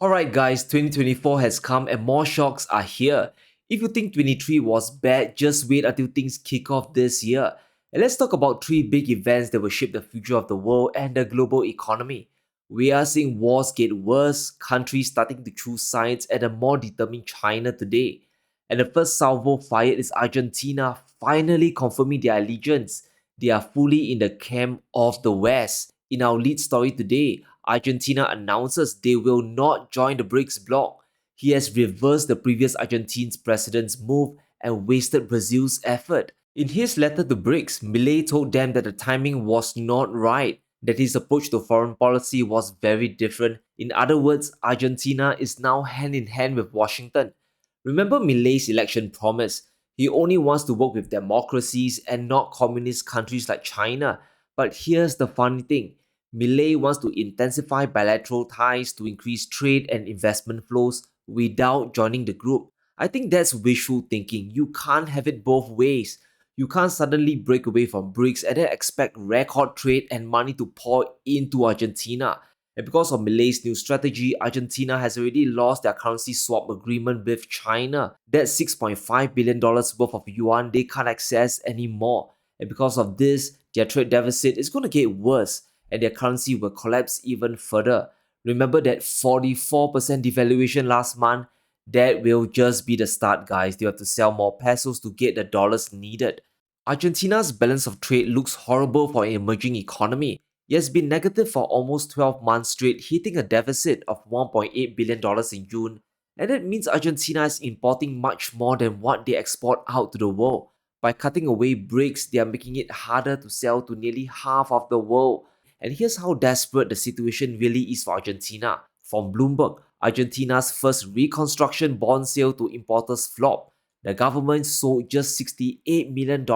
Alright guys, 2024 has come and more shocks are here. If you think 23 was bad, just wait until things kick off this year. And let's talk about three big events that will shape the future of the world and the global economy. We are seeing wars get worse, countries starting to choose sides, and a more determined China today. And the first salvo fired is Argentina finally confirming their allegiance. They are fully in the camp of the West. In our lead story today, Argentina announces they will not join the BRICS bloc. He has reversed the previous Argentine president's move and wasted Brazil's effort. In his letter to BRICS, Milei told them that the timing was not right, that his approach to foreign policy was very different. In other words, Argentina is now hand in hand with Washington. Remember Milei's election promise? He only wants to work with democracies and not communist countries like China. But here's the funny thing. Milei wants to intensify bilateral ties to increase trade and investment flows without joining the group. I think that's wishful thinking. You can't have it both ways. You can't suddenly break away from BRICS and then expect record trade and money to pour into Argentina. And because of Milei's new strategy, Argentina has already lost their currency swap agreement with China. That's $6.5 billion worth of yuan they can't access anymore. And because of this, their trade deficit is going to get worse and their currency will collapse even further. Remember that 44% devaluation last month? That will just be the start, guys. They have to sell more pesos to get the dollars needed. Argentina's balance of trade looks horrible for an emerging economy. It has been negative for almost 12 months straight, hitting a deficit of $1.8 billion in June. And that means Argentina is importing much more than what they export out to the world. By cutting away BRICS, they are making it harder to sell to nearly half of the world. And here's how desperate the situation really is for Argentina. From Bloomberg, Argentina's first reconstruction bond sale to importers flopped. The government sold just $68 million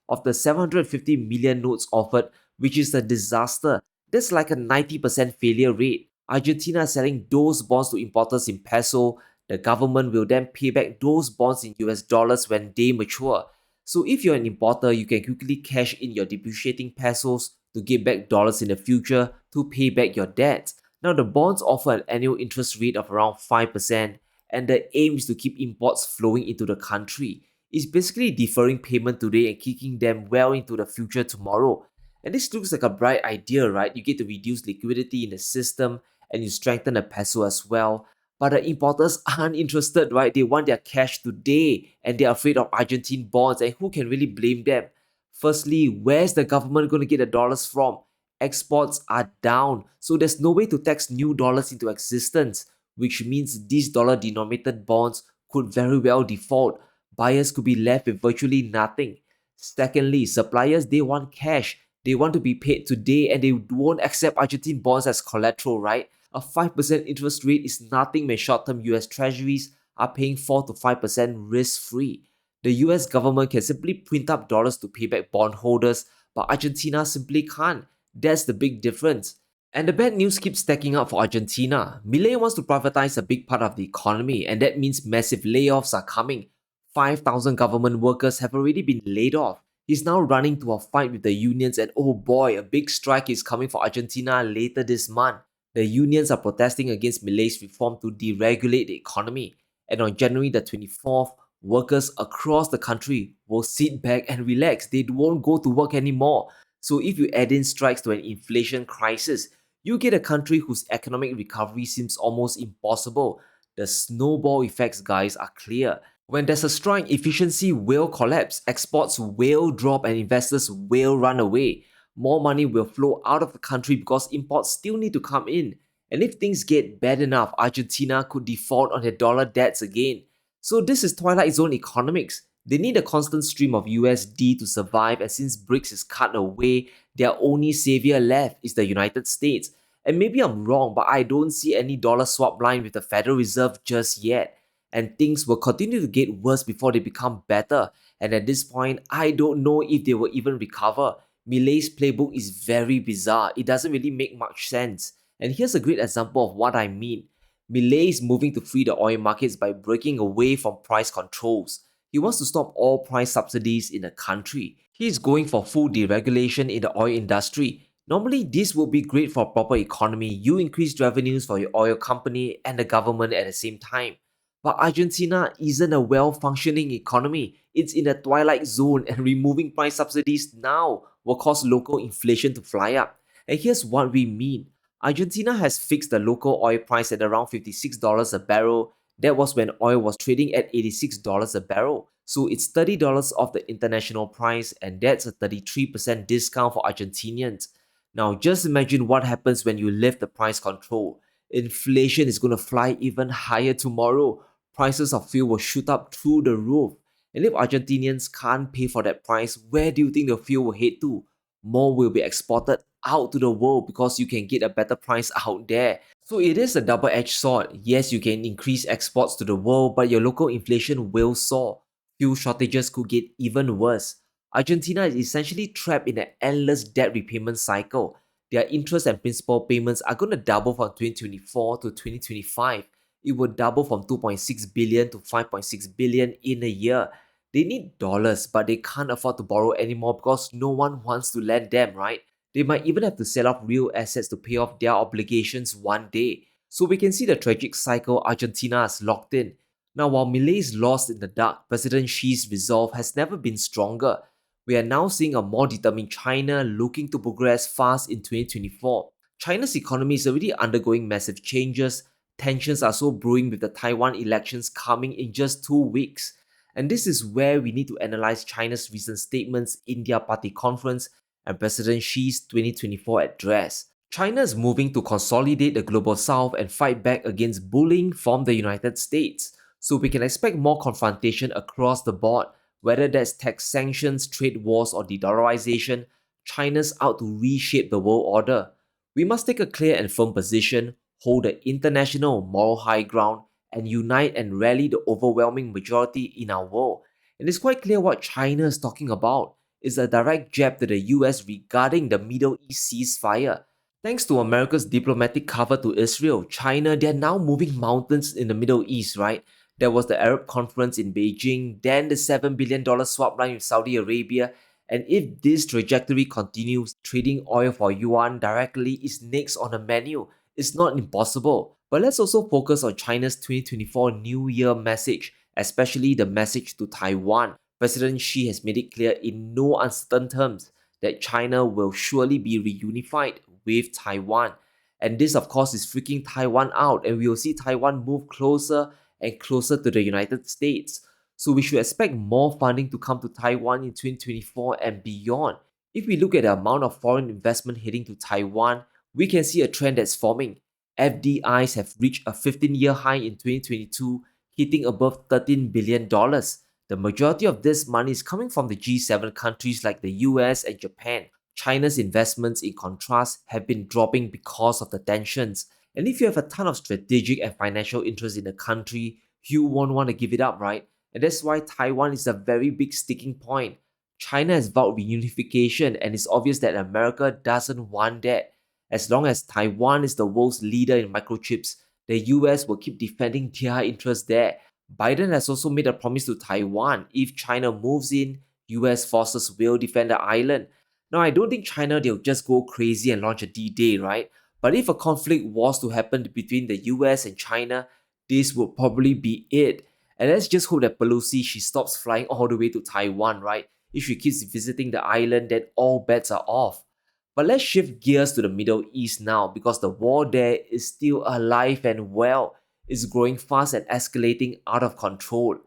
of the 750 million notes offered, which is a disaster. That's like a 90% failure rate. Argentina is selling those bonds to importers in peso. The government will then pay back those bonds in US dollars when they mature. So if you're an importer, you can quickly cash in your depreciating pesos to get back dollars in the future to pay back your debt. Now the bonds offer an annual interest rate of around 5% and the aim is to keep imports flowing into the country. It's basically deferring payment today and kicking them well into the future tomorrow. And this looks like a bright idea, right? You get to reduce liquidity in the system and you strengthen the peso as well. But the importers aren't interested, right? They want their cash today and they're afraid of Argentine bonds, and who can really blame them? Firstly, where's the government going to get the dollars from? Exports are down, so there's no way to tax new dollars into existence, which means these dollar denominated bonds could very well default. Buyers could be left with virtually nothing. Secondly, suppliers, they want cash. They want to be paid today and they won't accept Argentine bonds as collateral, right? A 5% interest rate is nothing when short-term US treasuries are paying 4 to 5% risk-free. The US government can simply print up dollars to pay back bondholders, but Argentina simply can't. That's the big difference. And the bad news keeps stacking up for Argentina. Milei wants to privatize a big part of the economy, and that means massive layoffs are coming. 5,000 government workers have already been laid off. He's now running to a fight with the unions, and oh boy, a big strike is coming for Argentina later this month. The unions are protesting against Milei's reform to deregulate the economy. And on January the 24th, workers across the country will sit back and relax. They won't go to work anymore. So if you add in strikes to an inflation crisis, you get a country whose economic recovery seems almost impossible. The snowball effects, guys, are clear. When there's a strike, efficiency will collapse, exports will drop, and investors will run away. More money will flow out of the country because imports still need to come in. And if things get bad enough, Argentina could default on their dollar debts again. So this is Twilight Zone economics. They need a constant stream of USD to survive, and since BRICS is cut away, their only savior left is the United States. And maybe I'm wrong, but I don't see any dollar swap line with the Federal Reserve just yet. And things will continue to get worse before they become better. And at this point, I don't know if they will even recover. Milei's playbook is very bizarre. It doesn't really make much sense. And here's a great example of what I mean. Milei is moving to free the oil markets by breaking away from price controls. He wants to stop all price subsidies in the country. He's going for full deregulation in the oil industry. Normally, this would be great for a proper economy. You increase revenues for your oil company and the government at the same time. But Argentina isn't a well-functioning economy. It's in a twilight zone, and removing price subsidies now will cause local inflation to fly up. And here's what we mean. Argentina has fixed the local oil price at around $56 a barrel. That was when oil was trading at $86 a barrel. So it's $30 off the international price, and that's a 33% discount for Argentinians. Now, just imagine what happens when you lift the price control. Inflation is going to fly even higher tomorrow. Prices of fuel will shoot up through the roof. And if Argentinians can't pay for that price, where do you think the fuel will head to? More will be exported out to the world because you can get a better price out there. So it is a double-edged sword. Yes, you can increase exports to the world, but your local inflation will soar. Fuel shortages could get even worse. Argentina is essentially trapped in an endless debt repayment cycle. Their interest and principal payments are going to double from 2024 to 2025. It will double from 2.6 billion to 5.6 billion in a year. They need dollars, but they can't afford to borrow anymore because no one wants to lend them, right? They might even have to sell off real assets to pay off their obligations one day. So we can see the tragic cycle Argentina is locked in. Now, while Milei is lost in the dark, President Xi's resolve has never been stronger. We are now seeing a more determined China looking to progress fast in 2024. China's economy is already undergoing massive changes. Tensions are so brewing with the Taiwan elections coming in just 2 weeks. And this is where we need to analyze China's recent statements in their party conference and President Xi's 2024 address. China is moving to consolidate the global south and fight back against bullying from the United States. So we can expect more confrontation across the board. Whether that's tax sanctions, trade wars, or de-dollarization, China's out to reshape the world order. We must take a clear and firm position, hold the international moral high ground, and unite and rally the overwhelming majority in our world. And it's quite clear what China is talking about. It's a direct jab to the US regarding the Middle East ceasefire. Thanks to America's diplomatic cover to Israel, China, they're now moving mountains in the Middle East, right? There was the Arab conference in Beijing, then the $7 billion swap line with Saudi Arabia. And if this trajectory continues, trading oil for yuan directly is next on the menu. It's not impossible. But let's also focus on China's 2024 New Year message, especially the message to Taiwan. President Xi has made it clear in no uncertain terms that China will surely be reunified with Taiwan. And this, of course, is freaking Taiwan out, and we will see Taiwan move closer and closer to the United States. So we should expect more funding to come to Taiwan in 2024 and beyond. If we look at the amount of foreign investment heading to Taiwan, we can see a trend that's forming. FDIs have reached a 15-year high in 2022, hitting above $13 billion. The majority of this money is coming from the G7 countries like the US and Japan. China's investments, in contrast, have been dropping because of the tensions. And if you have a ton of strategic and financial interest in the country, you won't want to give it up, right? And that's why Taiwan is a very big sticking point. China has vowed reunification, and it's obvious that America doesn't want that. As long as Taiwan is the world's leader in microchips, the US will keep defending their interests there. Biden has also made a promise to Taiwan. If China moves in, US forces will defend the island. Now, I don't think China, they'll just go crazy and launch a D-Day, right? But if a conflict was to happen between the US and China, this would probably be it. And let's just hope that Pelosi, she stops flying all the way to Taiwan, right? If she keeps visiting the island, then all bets are off. But let's shift gears to the Middle East now because the war there is still alive and well. It's growing fast and escalating out of control.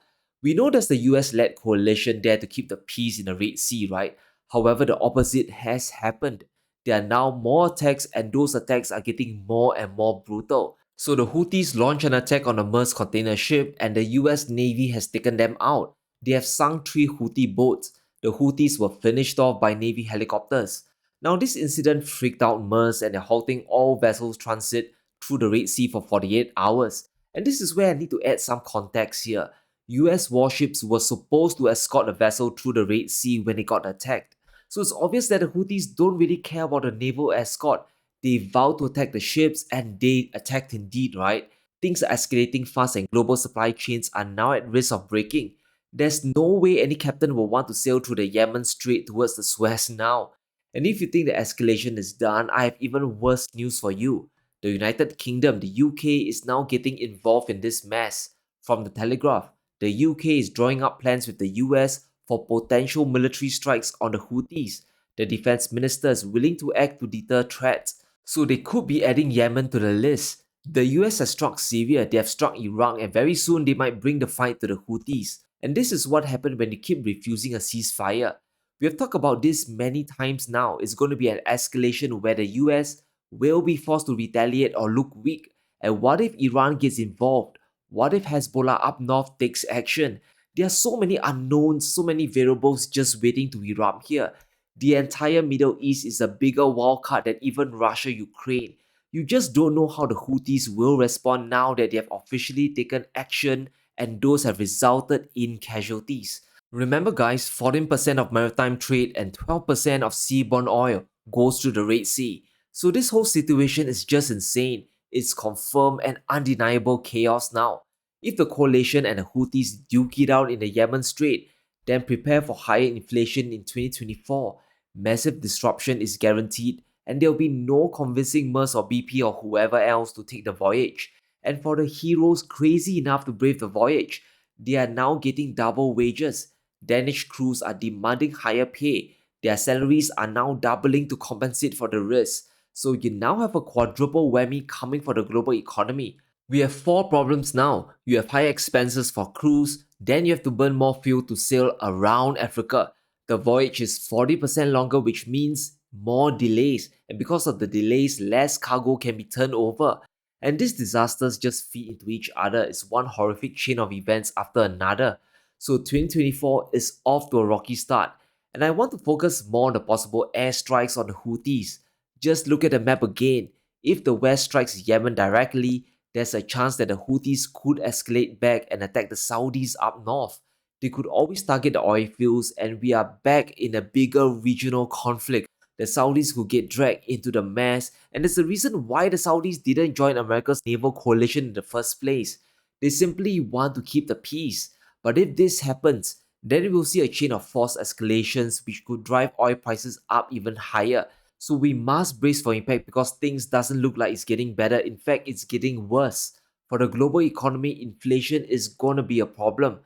We know there's the US-led coalition there to keep the peace in the Red Sea, right? However, the opposite has happened. There are now more attacks, and those attacks are getting more and more brutal. So the Houthis launched an attack on a Maersk container ship, and the US Navy has taken them out. They have sunk 3 Houthi boats. The Houthis were finished off by Navy helicopters. Now, this incident freaked out Maersk, and they're halting all vessels transit through the Red Sea for 48 hours. And this is where I need to add some context here. US warships were supposed to escort the vessel through the Red Sea when it got attacked. So it's obvious that the Houthis don't really care about the naval escort. They vowed to attack the ships, and they attacked indeed, right? Things are escalating fast and global supply chains are now at risk of breaking. There's no way any captain will want to sail through the Yemen Strait towards the Suez now. And if you think the escalation is done, I have even worse news for you. The United Kingdom, the UK, is now getting involved in this mess. From the Telegraph, the UK is drawing up plans with the US for potential military strikes on the Houthis. The defense minister is willing to act to deter threats, so they could be adding Yemen to the list. The US has struck Syria, they have struck Iraq, and very soon they might bring the fight to the Houthis. And this is what happened when you keep refusing a ceasefire. We have talked about this many times now. It's going to be an escalation where the US will be forced to retaliate or look weak. And what if Iran gets involved? What if Hezbollah up north takes action? There are so many unknowns, so many variables just waiting to erupt here. The entire Middle East is a bigger wild card than even Russia, Ukraine. You just don't know how the Houthis will respond now that they have officially taken action and those have resulted in casualties. Remember guys, 14% of maritime trade and 12% of seaborne oil goes through the Red Sea. So this whole situation is just insane. It's confirmed and undeniable chaos now. If the coalition and the Houthis duke it out in the Yemen Strait, then prepare for higher inflation in 2024. Massive disruption is guaranteed and there'll be no convincing Maersk or BP or whoever else to take the voyage. And for the heroes crazy enough to brave the voyage, they are now getting double wages. Danish crews are demanding higher pay. Their salaries are now doubling to compensate for the risk. So you now have a quadruple whammy coming for the global economy. We have four problems now. You have higher expenses for crews, then you have to burn more fuel to sail around Africa. The voyage is 40% longer, which means more delays, and because of the delays, less cargo can be turned over. And these disasters just feed into each other. It's one horrific chain of events after another. So 2024 is off to a rocky start, and I want to focus more on the possible airstrikes on the Houthis. Just look at the map again. If the West strikes Yemen directly, there's a chance that the Houthis could escalate back and attack the Saudis up north. They could always target the oil fields, and we are back in a bigger regional conflict. The Saudis could get dragged into the mess, and there's a reason why the Saudis didn't join America's naval coalition in the first place. They simply want to keep the peace. But if this happens, then we will see a chain of forced escalations which could drive oil prices up even higher. So we must brace for impact because things doesn't look like it's getting better. In fact, it's getting worse. For the global economy, inflation is gonna be a problem.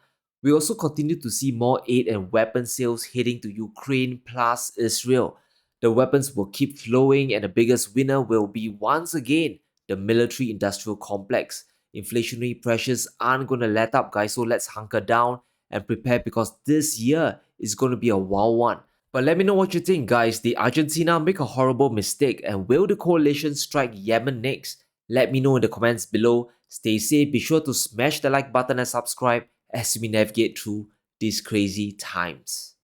We also continue to see more aid and weapon sales heading to Ukraine plus Israel. The weapons will keep flowing, and the biggest winner will be once again the military industrial complex. Inflationary pressures aren't gonna let up, guys, so let's hunker down and prepare because this year is gonna be a wild one. But let me know what you think, guys. Did Argentina make a horrible mistake, and will the coalition strike Yemen next? Let me know in the comments below. Stay safe, be sure to smash the like button and subscribe as we navigate through these crazy times.